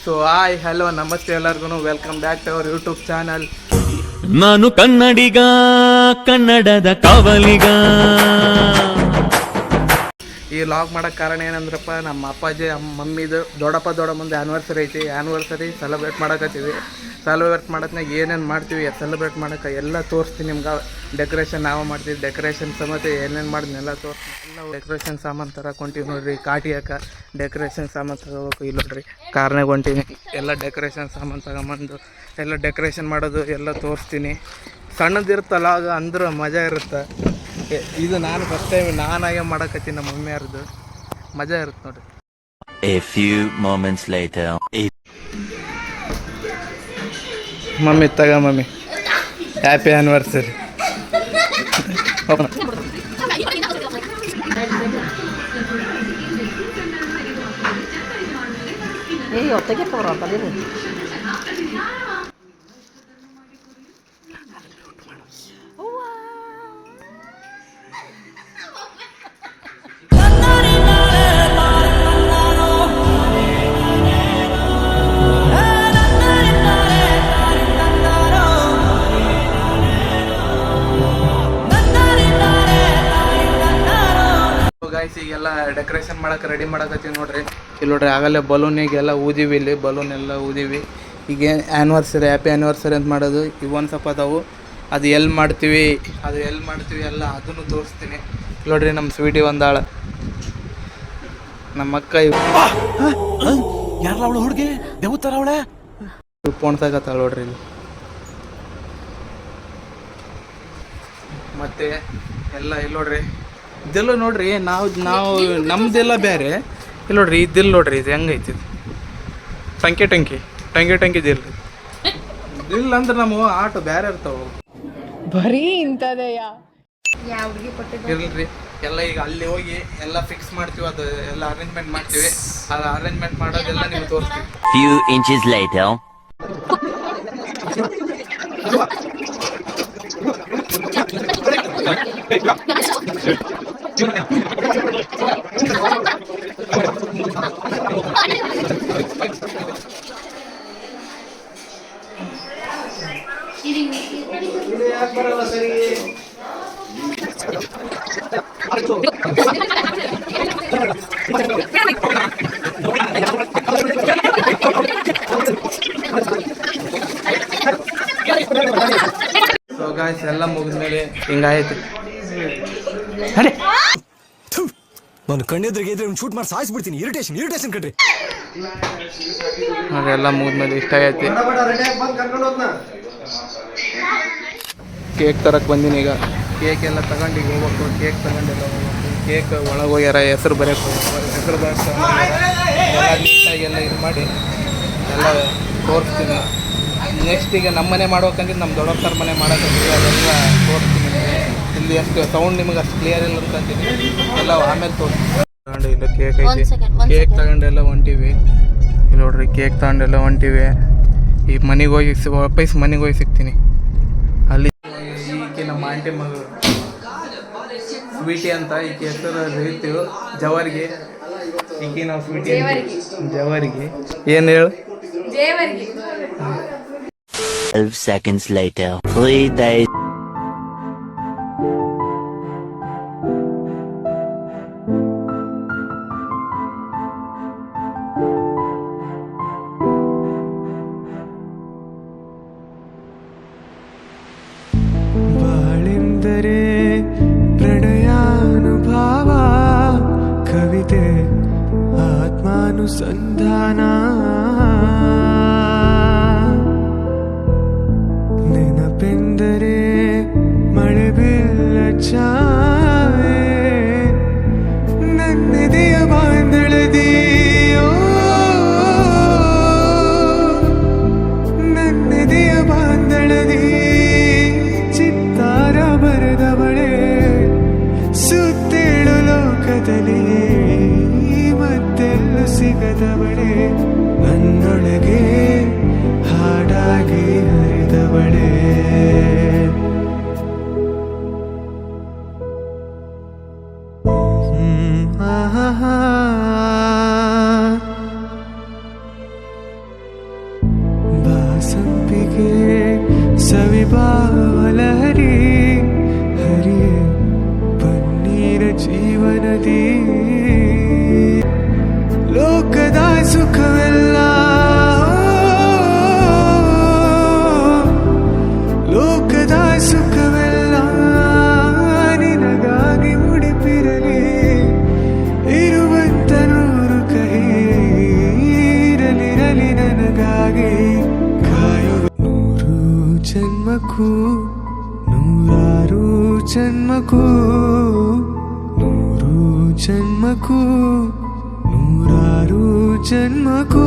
So hi hello ನಮಸ್ತೆ ಎಲ್ಲರಿಗೂ welcome back to our YouTube channel. ನಾನು ಕನ್ನಡಿಗ, ಕನ್ನಡದ ಕಾವಲಿಗ. ಈ ವ್ಲಾಗ್ ಮಾಡೋಕ್ಕೆ ಕಾರಣ ಏನಂದ್ರಪ್ಪ, ನಮ್ಮ ಅಪ್ಪಾಜಿ ಮಮ್ಮಿದು ದೊಡ್ಡಪ್ಪ ದೊಡ್ಡಮ್ಮಂದು ಆ್ಯನಿವರ್ಸರಿ ಐತಿ. ಆ್ಯನಿವರ್ಸರಿ ಸೆಲೆಬ್ರೇಟ್ ಮಾಡಕತ್ತೀವಿ. ಸೆಲೆಬ್ರೇಟ್ ಮಾಡೋದ್ನಾಗ ಏನೇನು ಮಾಡ್ತೀವಿ ಸೆಲೆಬ್ರೇಟ್ ಮಾಡೋಕೆ ಎಲ್ಲ ತೋರಿಸ್ತೀನಿ ನಿಮ್ಗೆ. ಡೆಕೋರೇಷನ್ ನಾವು ಮಾಡ್ತೀವಿ, ಡೆಕೋರೇಷನ್ ಸಮೇತ ಏನೇನು ಮಾಡಿದ್ನಿ ಎಲ್ಲ ತೋರಿಸ್ತೀನಿ. ಎಲ್ಲ ಡೆಕೋರೇಷನ್ ಸಾಮಾನು ತರಕೊಂತೀವಿ ನೋಡ್ರಿ. ಕಾಟಿಯಾಕ ಡೆಕೋರೇಷನ್ ಸಾಮಾನು ತಗೋಬೇಕು. ಇಲ್ಲಿ ನೋಡ್ರಿ ಕಾರ್ನಾಗ ಹೊಂಟೀನಿ. ಎಲ್ಲ ಡೆಕೋರೇಷನ್ ಸಾಮಾನು ತಗೊಂಬಂದು ಎಲ್ಲ ಡೆಕೋರೇಷನ್ ಮಾಡೋದು ಎಲ್ಲ ತೋರಿಸ್ತೀನಿ. ಸಣ್ಣದಿರುತ್ತಲ್ಲ ಆಗ ಅಂದ್ರೆ ಮಜಾ ಇರುತ್ತೆ. ಇದು ನಾನು ಫಸ್ಟ್ ಟೈಮ್ ನಾನಾಗೆ ಮಾಡಕತ್ತೀನಿ. ನಮ್ಮ ಮಮ್ಮಿ ಯಾರ್ದು ಮಜಾ ಇರುತ್ತೆ ನೋಡ್ರಿ. A few moments later. Mummy ತಗ ಮಮ್ಮಿ, ಹ್ಯಾಪಿ ಆ್ಯನಿವರ್ಸರಿ. ಗಾಯ್ಸ್ ಈಗೆಲ್ಲ ಡೆಕೋರೇಷನ್ ಮಾಡಕ್ಕೆ ರೆಡಿ ಮಾಡಕತ್ತೀವಿ ನೋಡ್ರಿ. ಇಲ್ಲಿ ನೋಡ್ರಿ ಆಗಲೇ ಬಲೂನಿಗೆಲ್ಲ ಊದಿವಿ. ಇಲ್ಲಿ ಬಲೂನ್ ಎಲ್ಲ ಊದಿವಿ. ಈಗ ಆ್ಯನಿವರ್ಸರಿ ಹ್ಯಾಪಿ ಆ್ಯನಿವರ್ಸರಿ ಅಂತ ಮಾಡೋದು ಇವು ಒಂದು ಸ್ವಲ್ಪ ಅದಾವು. ಅದು ಎಲ್ಲಿ ಮಾಡ್ತೀವಿ ಎಲ್ಲ ಅದನ್ನು ತೋರಿಸ್ತೀನಿ. ನೋಡ್ರಿ ನಮ್ಮ ಸ್ವೀಟಿ ಒಂದಾಳ, ನಮ್ಮ ಅಕ್ಕ ಯಾರಲ್ಲ ಅವಳು ಹುಡುಗಿ ದೇವತರ ಅವಳೆ ಫೋನ್ ತಗತ್ತಾಳ ನೋಡ್ರಿ ಇಲ್ಲಿ. ಮತ್ತೆ ಎಲ್ಲ ಇಲ್ಲಿ ನೋಡ್ರಿ ಇದೆಲ್ಲ ನೋಡ್ರಿ. ನಾವು ನಮ್ದೆಲ್ಲ ಬೇರೆ. ಇಲ್ಲಿ ನೋಡ್ರಿ ಇದಿಲ್ಲ ನೋಡ್ರಿ, ಇದು ಹೆಂಗೈತಿ ಟಂಕಿ ಇದಿಲ್ಲ. ಇಲ್ಲ ಅಂದ್ರೆ ನಮ್ಮ ಆಟೋ ಬೇರೆ ಇರ್ತಾವ ಬರೀ ಇಂಥದೆಯ ಇರ್ಲ್ರಿ. ಎಲ್ಲ ಈಗ ಅಲ್ಲಿ ಹೋಗಿ ಎಲ್ಲ ಫಿಕ್ಸ್ ಮಾಡ್ತೀವಿ. ಅದು ಎಲ್ಲ ಅರೇಂಜ್ಮೆಂಟ್ ಮಾಡ್ತೀವಿ. ಅದು ಅರೇಂಜ್ಮೆಂಟ್ ಮಾಡೋದೆಲ್ಲ ನೀವು ತೋರಿಸ್ತೀವಿ. Few inches later. So guys ಎಲ್ಲ ಮುಗಿದ್ಮೇಲೆ ಹಿಂಗಾಯ್ತು. ನಾನು ಕಣ್ಣೆದ್ರಿಗೆ ಇದ್ರೆ ಶೂಟ್ ಮಾಡಿ ಸಾಯಿಸ್ಬಿಡ್ತೀನಿ. ಇರಿಟೇಷನ್ ಕಣ್ರಿ. ಅದೆಲ್ಲ ಮುಗಿದ್ಮೇಲೆ ಇಷ್ಟ ಆಗೈತಿ. ಕೇಕ್ ತರಕ್ಕೆ ಬಂದೀನಿ. ಈಗ ಕೇಕ್ ಎಲ್ಲ ತಗೊಂಡು ಈಗ ಹೋಗ್ಬೇಕು. ಕೇಕ್ ತಗೊಂಡೆಲ್ಲ ಹೋಗ್ಬೇಕು. ಕೇಕ್ ಒಳಗೆ ಹೋಗ್ಯಾರ, ಹೆಸರು ಬರೆಯೋಕೆ ಹೆಸರು ಬರೆಯೋಕೆ ಎಲ್ಲ ನೀಟಾಗಿ ಎಲ್ಲ ಇದು ಮಾಡಿ ಎಲ್ಲ ತೋರಿಸ್ತೀನಿ. ನೆಕ್ಸ್ಟ್ ಈಗ ನಮ್ಮ ಮನೆ ಮಾಡ್ಬೇಕಂದ್ರೆ ನಮ್ಮ ದೊಡ್ಡಪ್ಪರ ಮನೆ ಮಾಡೋಕ್ಕಂತೀವಿ. ಅದೆಲ್ಲ ತೋರಿಸ್ತೀನಿ. ಇಲ್ಲಿ ಅಷ್ಟು ಸೌಂಡ್ ನಿಮಗೆ ಅಷ್ಟು ಕ್ಲಿಯರ್ ಇಲ್ಲ ಅಂತಂತೀನಿ. ಎಲ್ಲ ಆಮೇಲೆ ತೋರಿಸ್ತೀನಿ. ತಗೊಂಡು ಇಲ್ಲ ಕೇಕ್ ಐತಿ. ಕೇಕ್ ತಗೊಂಡೆಲ್ಲ ಹೊಂಟಿವಿ. ಇಲ್ಲಿ ನೋಡ್ರಿ ಕೇಕ್ ತಗೊಂಡೆಲ್ಲ ಹೊಂಟಿವಿ. ಈಗ ಮನೆಗೆ ಹೋಗಿ ವಾಪಸ್ ಮನೆಗೆ ಹೋಗಿ ಸಿಗ್ತೀನಿ. ಅಲ್ಲಿ ಈಕೆ ನಮ್ಮ ಆಂಟಿ ಮಗಳು ಸ್ವೀಟಿ ಅಂತ. ಈಕೆ ಹೆಸರು ಹೇಳ್ತೀವಿ ಜವಾರಿಗೆ. ಈಕೆ ನಾವು ಸ್ವೀಟಿ ಜವಾರಿಗೆ. ಏನು ಹೇಳು? 12 seconds later. 3 days. ಬಾಳೆಂದರೆ ಪ್ರಣಯಾನುಭಾವ, ಕವಿತೆ ಆತ್ಮಾನುಸಂಧಾನ, ನೆನಪೆಂದರೆ ಮಳೆ ಬೆಲ್ಲ ಛಾಯೆ, ನನ್ನೆದೆಯ ಬಾಂಧಳದಿಯೋ, ನನ್ನೆದೆಯ ಬಾಂಧಳದಿ ಚಿತ್ತಾರ ಬರೆದವಳೆ, ಸುತ್ತೇಳು ಲೋಕದಲ್ಲಿ ಮತ್ತೆಲ್ಲೂ ಸಿಗದವಳೆ. ಸಂಪಿಗೆ ಸವಿಬಾಲಹರಿ ಹರಿಯೇ ಪನ್ನೀರ ಜೀವನದಿ ಲೋಕದ ಸುಖವೆಲ್ಲ ಲೋಕದ ಸುಖವೆಲ್ಲ ನಿನಗಾಗಿ ಮುಡಿಪಿರಲಿ ಇರುವಂತ ನೂರು ಕಹಿ ಇರಲಿರಲಿ ನನಗಾಗಿ ಕಾಯುವ ನೂರು ಜನ್ಮಕ್ಕೂ ನೂರಾರು ಜನ್ಮಕ್ಕೂ ನೂರು ಜನ್ಮಕ್ಕೂ ನೂರಾರು ಜನ್ಮಕ್ಕೂ